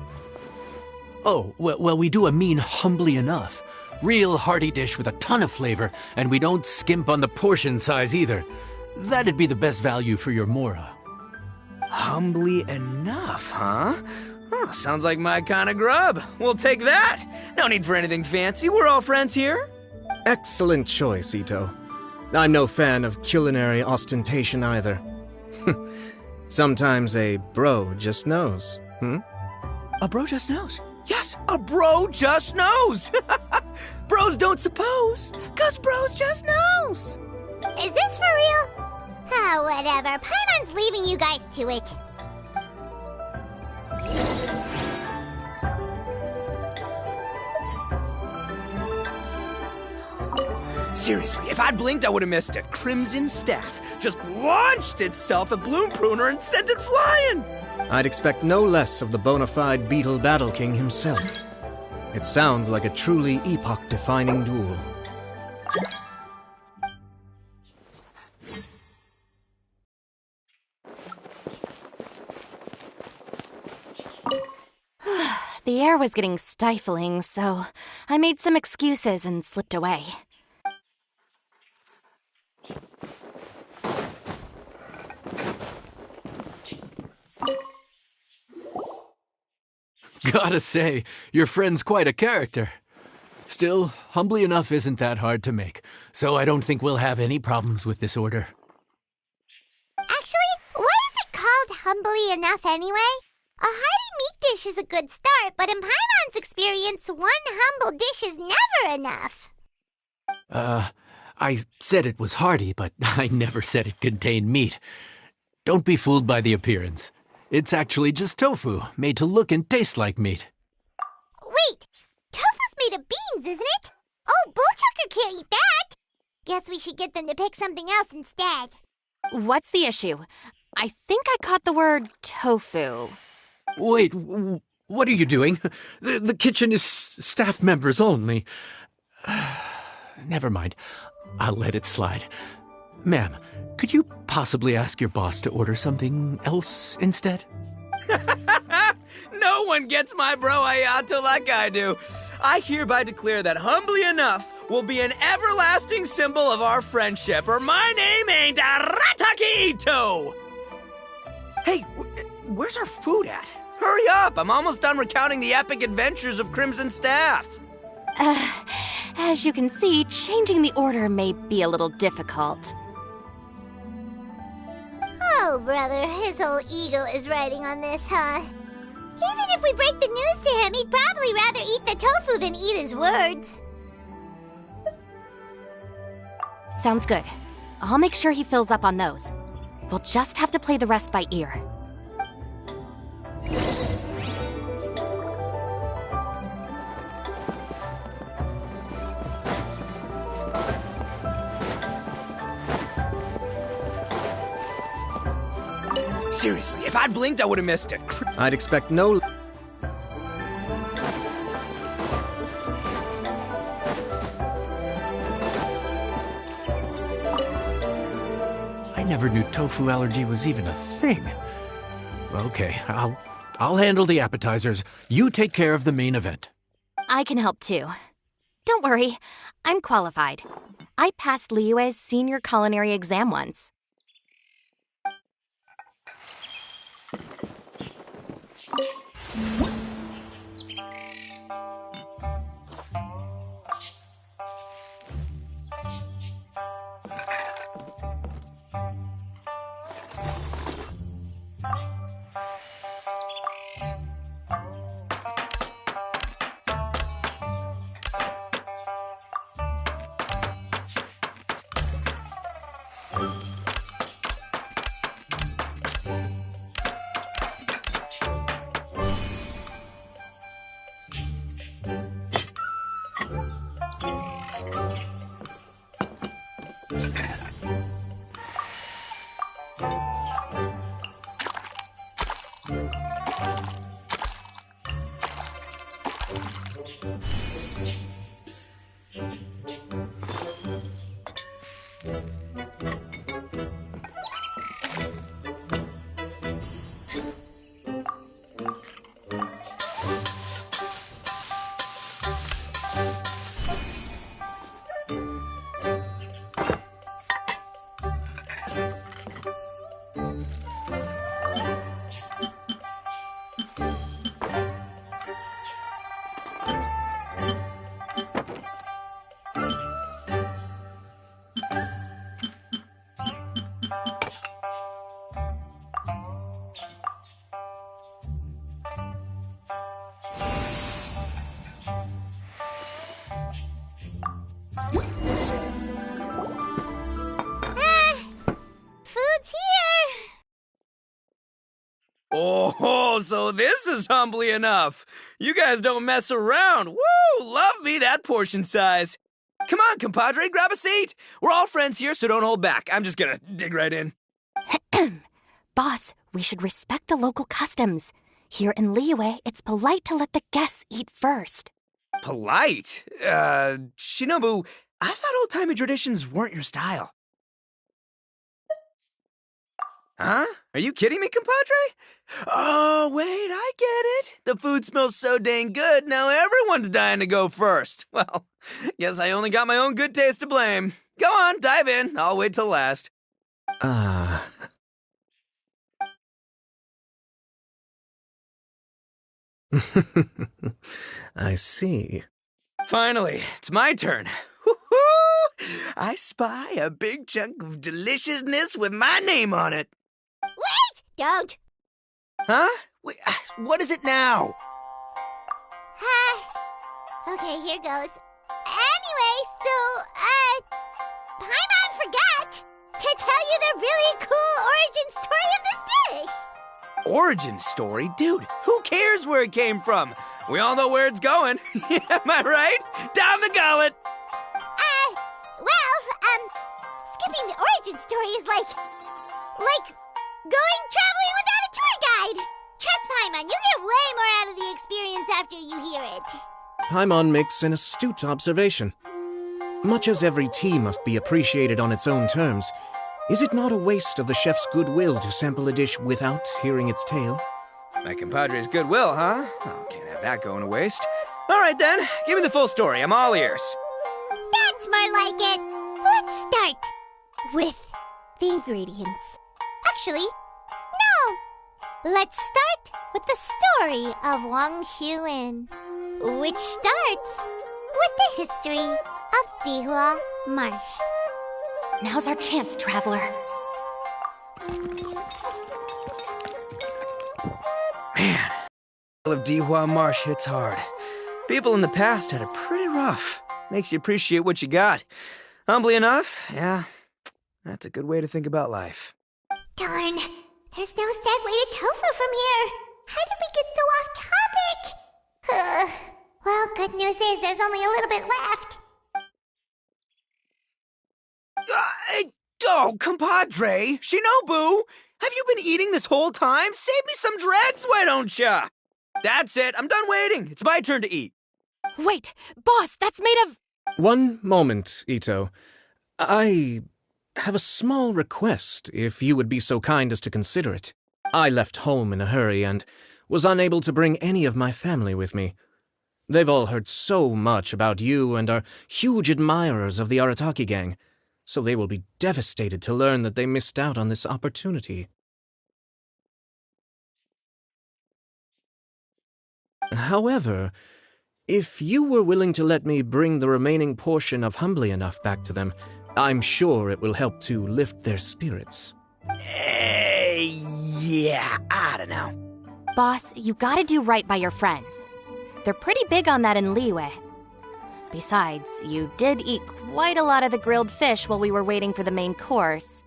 Oh, well, we do a mean humbly enough. Real hearty dish with a ton of flavor, and we don't skimp on the portion size either. That'd be the best value for your Mora. Humbly enough, huh? Sounds like my kind of grub. We'll take that. No need for anything fancy. We're all friends here. Excellent choice, Ito. I'm no fan of culinary ostentation either. Sometimes a bro just knows, A bro just knows. Yes, a bro just knows. Bros don't suppose, 'cause bros just knows. Is this for real? Ah, whatever. Paimon's leaving you guys to it. Seriously, if I'd blinked, I would have missed it. Crimson Staff just launched itself at Bloom Pruner and sent it flying. I'd expect no less of the bona fide Beetle Battle King himself. It sounds like a truly epoch-defining duel. The air was getting stifling, so I made some excuses and slipped away. Gotta say, your friend's quite a character. Still, humbly enough isn't that hard to make, so I don't think we'll have any problems with this order. Actually, why is it called humbly enough anyway? A hearty meat dish is a good start, but in Paimon's experience, one humble dish is never enough. I said it was hearty, but I never said it contained meat. Don't be fooled by the appearance. It's actually just tofu, made to look and taste like meat. Wait, tofu's made of beans, isn't it? Oh, Bullchucker can't eat that! Guess we should get them to pick something else instead. What's the issue? I think I caught the word tofu. Wait, what are you doing? The kitchen is staff members only. Never mind. I'll let it slide. Ma'am, could you possibly ask your boss to order something else instead? No one gets my bro Ayato like I do. I hereby declare that Humbly Enough will be an everlasting symbol of our friendship, or my name ain't Arataki Ito! Hey, where's our food at? Hurry up, I'm almost done recounting the epic adventures of Crimson Staff. As you can see, changing the order may be a little difficult. Oh, brother, his whole ego is riding on this, huh? Even if we break the news to him, he'd probably rather eat the tofu than eat his words. Sounds good. I'll make sure he fills up on those. We'll just have to play the rest by ear. Seriously, if I'd blinked, I would have missed it. I'd expect no... I never knew tofu allergy was even a thing. Okay, I'll handle the appetizers. You take care of the main event. I can help too. Don't worry, I'm qualified. I passed Liyue's senior culinary exam once. Oh, so this is Humbly Enough. You guys don't mess around. Woo! Love me that portion size. Come on, compadre, grab a seat. We're all friends here, so don't hold back. I'm just gonna dig right in. Boss, we should respect the local customs. Here in Liyue, it's polite to let the guests eat first. Polite? Shinobu, I thought old-timey traditions weren't your style. Huh? Are you kidding me, compadre? Oh, wait, I get it. The food smells so dang good, now everyone's dying to go first. Well, guess I only got my own good taste to blame. Go on, dive in. I'll wait till last. I see. Finally, it's my turn. Woo-hoo! I spy a big chunk of deliciousness with my name on it. Wait! Don't! Huh? Wait, what is it now? Okay, here goes. Anyway, so, Paimon forgot to tell you the really cool origin story of this dish. Origin story? Dude, who cares where it came from? We all know where it's going. Am I right? Down the gullet! Skipping the origin story is like going traveling without a tour guide. Trust Paimon, you get way more out of the experience after you hear it. Paimon makes an astute observation. Much as every tea must be appreciated on its own terms, is it not a waste of the chef's goodwill to sample a dish without hearing its tale? My compadre's goodwill, huh? Oh, can't have that going to waste. All right then, give me the full story. I'm all ears. That's more like it. Let's start with the ingredients. Actually, no. Let's start with the story of Wang Xuan, which starts with the history of Dihua Marsh. Now's our chance, traveler. Man, the of Dihua Marsh hits hard. People in the past had it pretty rough. Makes you appreciate what you got. Humbly enough, yeah, that's a good way to think about life. Darn, there's no segue to tofu from here. How did we get so off topic? Well, good news is there's only a little bit left. Oh, compadre, Shinobu, have you been eating this whole time? Save me some dregs, why don't ya? That's it, I'm done waiting. It's my turn to eat. Wait, boss, that's made of... One moment, Ito. I have a small request, if you would be so kind as to consider it. I left home in a hurry and was unable to bring any of my family with me. They've all heard so much about you and are huge admirers of the Arataki gang, so they will be devastated to learn that they missed out on this opportunity. However, if you were willing to let me bring the remaining portion of Humbly Enough back to them, I'm sure it will help to lift their spirits. Yeah, I don't know. Boss, you gotta do right by your friends. They're pretty big on that in Liyue. Besides, you did eat quite a lot of the grilled fish while we were waiting for the main course.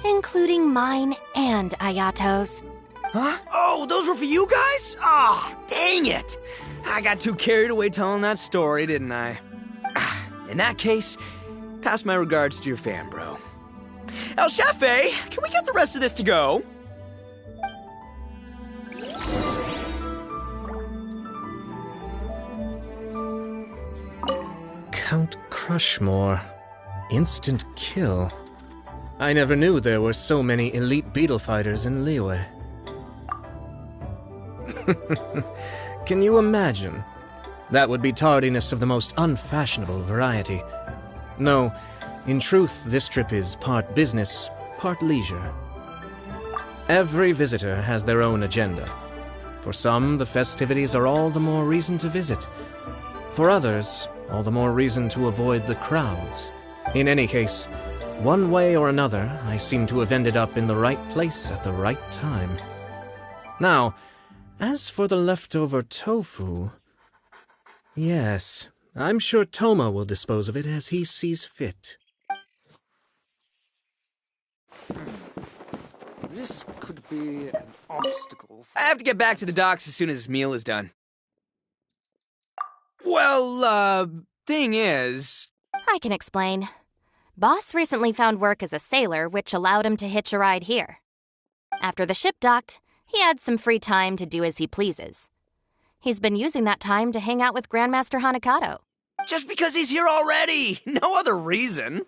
Including mine and Ayato's. Huh? Oh, those were for you guys? Ah, dang it! I got too carried away telling that story, didn't I? In that case, pass my regards to your fan, bro. El Chefe, can we get the rest of this to go? Count Crushmore. Instant kill. I never knew there were so many elite beetle fighters in Liyue. Can you imagine? That would be tardiness of the most unfashionable variety. No, in truth, this trip is part business, part leisure. Every visitor has their own agenda. For some, the festivities are all the more reason to visit. For others, all the more reason to avoid the crowds. In any case, one way or another, I seem to have ended up in the right place at the right time. Now, as for the leftover tofu... Yes, I'm sure Toma will dispose of it as he sees fit. This could be an obstacle. I have to get back to the docks as soon as this meal is done. Well, thing is... I can explain. Boss recently found work as a sailor, which allowed him to hitch a ride here. After the ship docked, he had some free time to do as he pleases. He's been using that time to hang out with Grandmaster Hanakato. Just because he's here already! No other reason!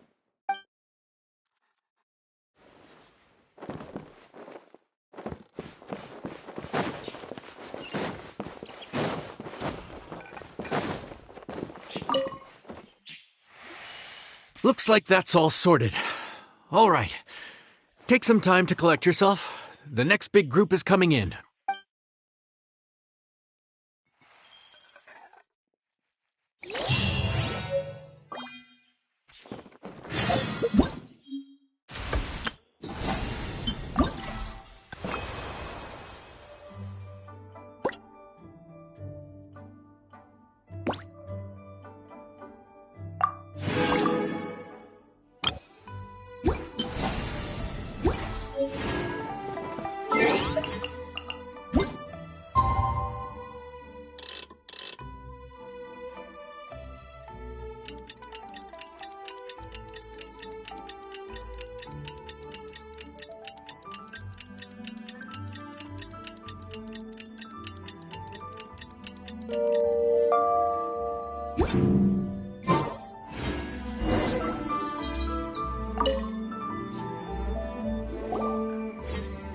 Looks like that's all sorted. All right. Take some time to collect yourself. The next big group is coming in.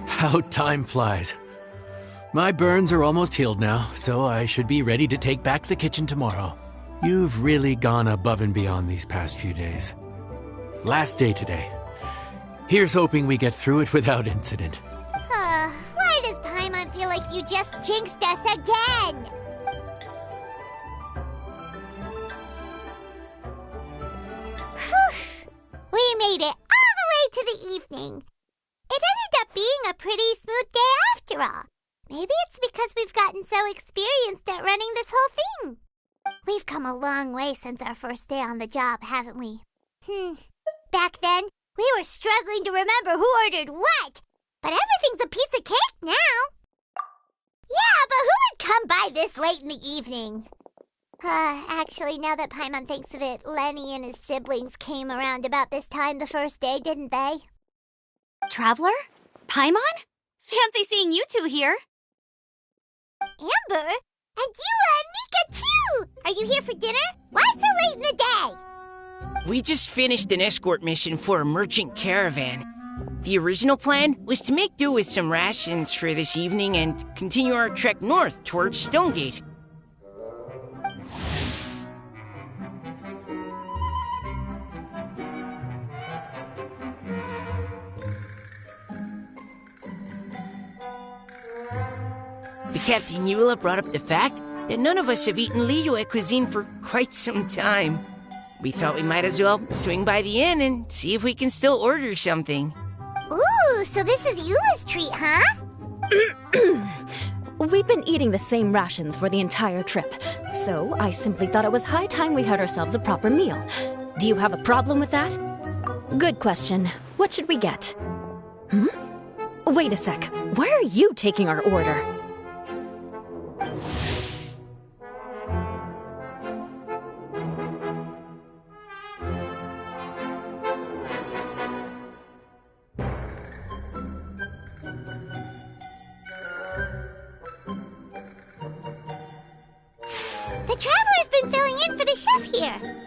How time flies. My burns are almost healed now, so I should be ready to take back the kitchen tomorrow. You've really gone above and beyond these past few days. Last day today. Here's hoping we get through it without incident. Why does Paimon feel like you just jinxed us again? Whew. We made it all the way to the evening. It ended up being a pretty smooth day after all. Maybe it's because we've gotten so experienced at running this whole thing. We've come a long way since our first day on the job, haven't we? Back then, we were struggling to remember who ordered what. But everything's a piece of cake now. Yeah, but who would come by this late in the evening? Actually, now that Paimon thinks of it, Lenny and his siblings came around about this time the first day, didn't they? Traveler? Paimon? Fancy seeing you two here. Amber? And Eula and Mika, too! Are you here for dinner? Why so late in the day? We just finished an escort mission for a merchant caravan. The original plan was to make do with some rations for this evening and continue our trek north towards Stonegate. Captain Eula brought up the fact that none of us have eaten Liyue cuisine for quite some time. We thought we might as well swing by the inn and see if we can still order something. Ooh, so this is Eula's treat, huh? We've been eating the same rations for the entire trip, so I simply thought it was high time we had ourselves a proper meal. Do you have a problem with that? Good question. What should we get? Wait a sec. Why are you taking our order?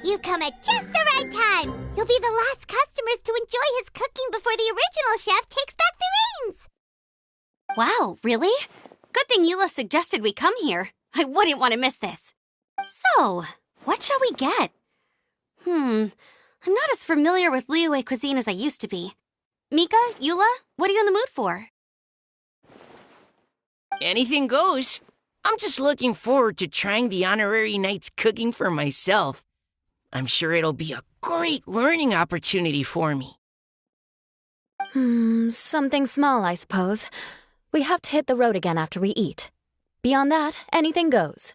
You come at just the right time. You'll be the last customers to enjoy his cooking before the original chef takes back the reins. Wow, really? Good thing Eula suggested we come here. I wouldn't want to miss this. So, what shall we get? I'm not as familiar with Liyue cuisine as I used to be. Mika, Eula, what are you in the mood for? Anything goes. I'm just looking forward to trying the honorary knight's cooking for myself. I'm sure it'll be a great learning opportunity for me. Something small, I suppose. We have to hit the road again after we eat. Beyond that, anything goes.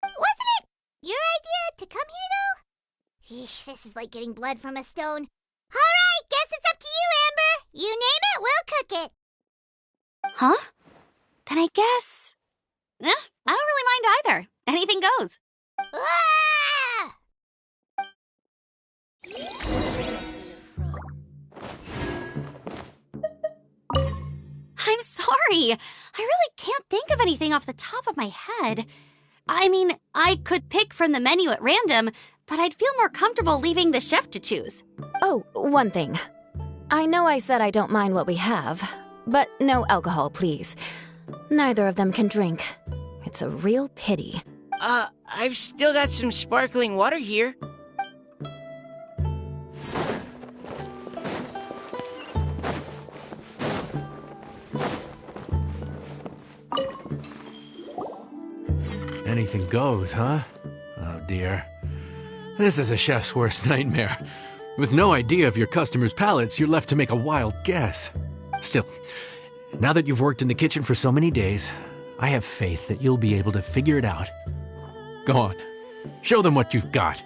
Wasn't it your idea to come here, though? Eesh, this is like getting blood from a stone. All right, guess it's up to you, Amber. You name it, we'll cook it. Huh? Then I guess... I don't really mind either. Anything goes. Ah! I'm sorry. I really can't think of anything off the top of my head. I mean, I could pick from the menu at random, but I'd feel more comfortable leaving the chef to choose. Oh, one thing. I know I said I don't mind what we have, but no alcohol, please. Neither of them can drink. It's a real pity. I've still got some sparkling water here. Anything goes, huh? Oh dear. This is a chef's worst nightmare. With no idea of your customers' palates, you're left to make a wild guess. Still, now that you've worked in the kitchen for so many days, I have faith that you'll be able to figure it out. Go on. Show them what you've got.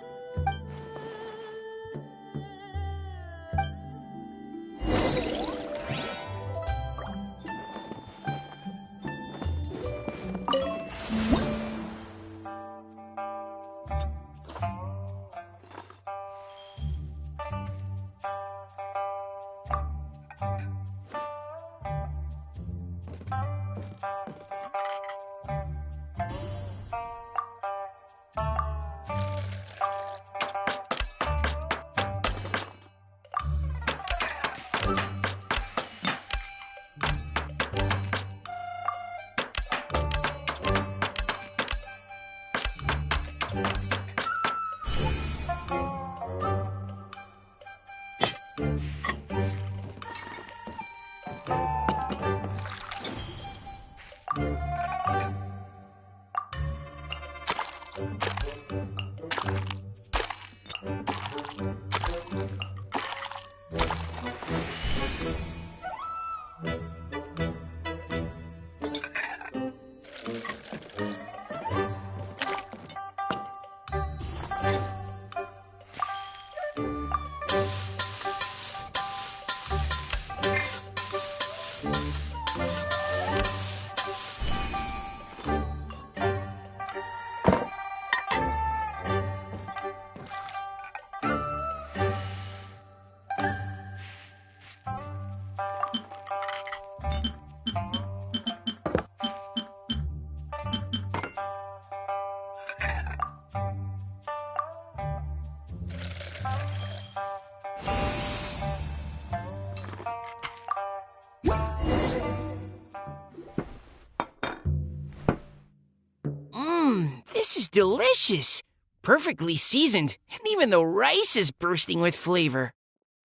delicious. Perfectly seasoned, and even the rice is bursting with flavor.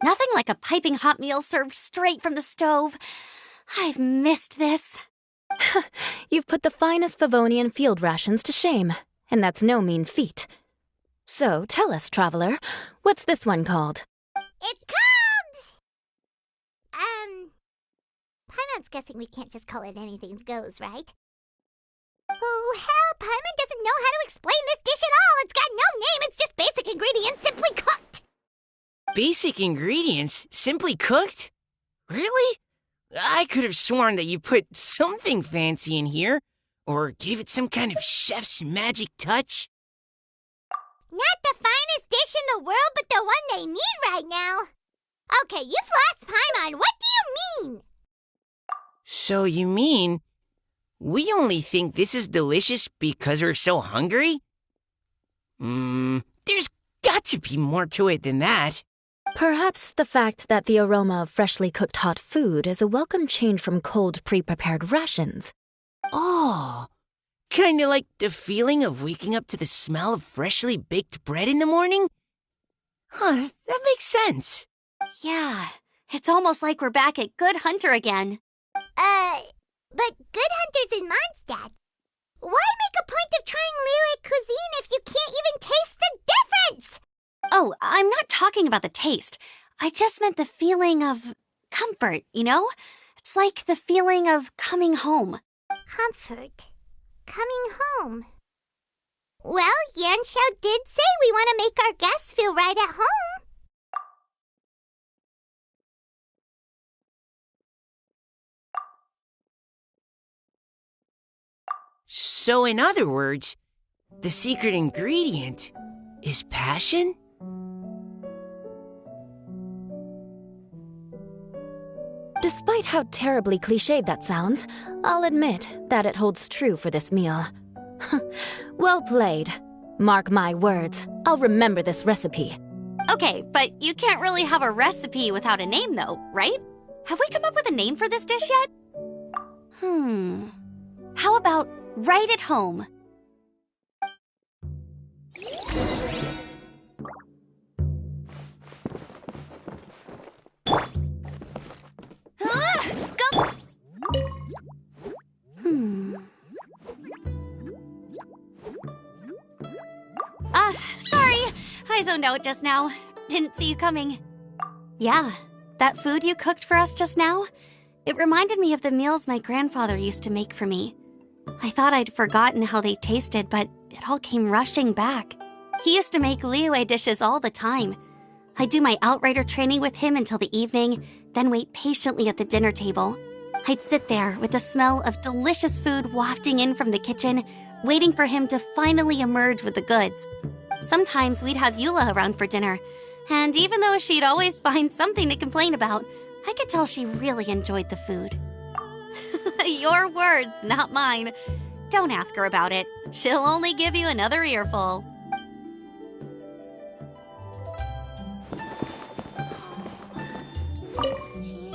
Nothing like a piping hot meal served straight from the stove. I've missed this. You've put the finest Favonian field rations to shame, and that's no mean feat. So, tell us, traveler, what's this one called? It's called... Paimon's guessing we can't just call it anything goes, right? Oh, hell, Paimon doesn't know how to explain this dish at all. It's got no name, it's just basic ingredients simply cooked. Basic ingredients? Simply cooked? Really? I could have sworn that you put something fancy in here, or gave it some kind of chef's magic touch. Not the finest dish in the world, but the one they need right now. Okay, you've lost Paimon. What do you mean? So you mean we only think this is delicious because we're so hungry? There's got to be more to it than that. Perhaps the fact that the aroma of freshly cooked hot food is a welcome change from cold, pre-prepared rations. Oh, kinda like the feeling of waking up to the smell of freshly baked bread in the morning? Huh, that makes sense. Yeah, it's almost like we're back at Good Hunter again. But Good Hunter's in Mondstadt. Why make a point of trying Liyue cuisine if you can't even taste the difference? Oh, I'm not talking about the taste. I just meant the feeling of comfort, you know? It's like the feeling of coming home. Comfort. Coming home. Well, Yanxiao did say we want to make our guests feel right at home. So in other words, the secret ingredient is passion? Despite how terribly cliched that sounds, I'll admit that it holds true for this meal. Well played. Mark my words, I'll remember this recipe. Okay, but you can't really have a recipe without a name though, right? Have we come up with a name for this dish yet? How about Right at Home? Go! Sorry. I zoned out just now. Didn't see you coming. Yeah, that food you cooked for us just now, it reminded me of the meals my grandfather used to make for me. I thought I'd forgotten how they tasted, but it all came rushing back. He used to make Liyue dishes all the time. I'd do my outrider training with him until the evening, then wait patiently at the dinner table. I'd sit there with the smell of delicious food wafting in from the kitchen, waiting for him to finally emerge with the goods. Sometimes we'd have Eula around for dinner, and even though she'd always find something to complain about, I could tell she really enjoyed the food. Your words, not mine. Don't ask her about it. She'll only give you another earful.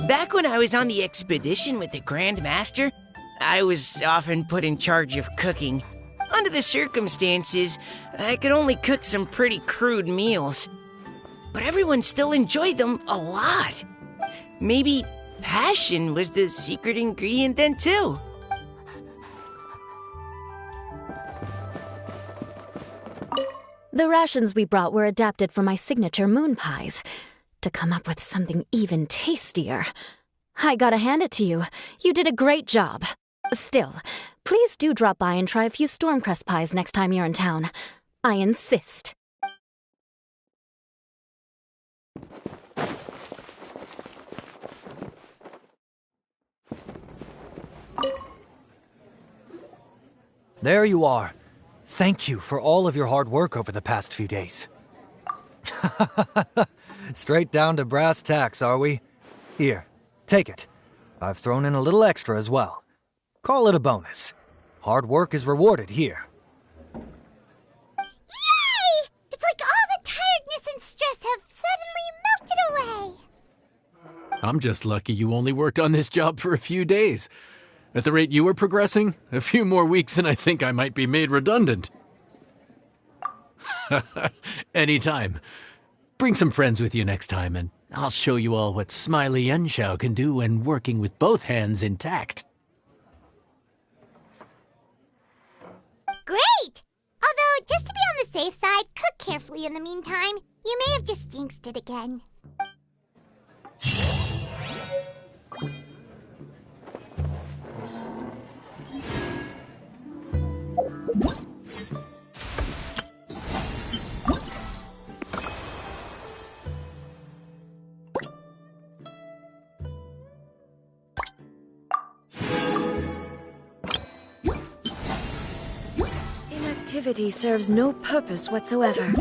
Back when I was on the expedition with the Grand Master, I was often put in charge of cooking. Under the circumstances, I could only cook some pretty crude meals. But everyone still enjoyed them a lot. Maybe passion was the secret ingredient then, too. The rations we brought were adapted for my signature moon pies. To come up with something even tastier. I gotta hand it to you. You did a great job. Still, please do drop by and try a few Stormcrest pies next time you're in town. I insist. There you are. Thank you for all of your hard work over the past few days. Straight down to brass tacks, are we? Here, take it. I've thrown in a little extra as well. Call it a bonus. Hard work is rewarded here. Yay! It's like all the tiredness and stress have suddenly melted away. I'm just lucky you only worked on this job for a few days. At the rate you were progressing, a few more weeks and I think I might be made redundant. Anytime. Bring some friends with you next time, and I'll show you all what Smiley Yenshao can do when working with both hands intact. Great! Although, just to be on the safe side, cook carefully in the meantime. You may have just jinxed it again. Inactivity serves no purpose whatsoever.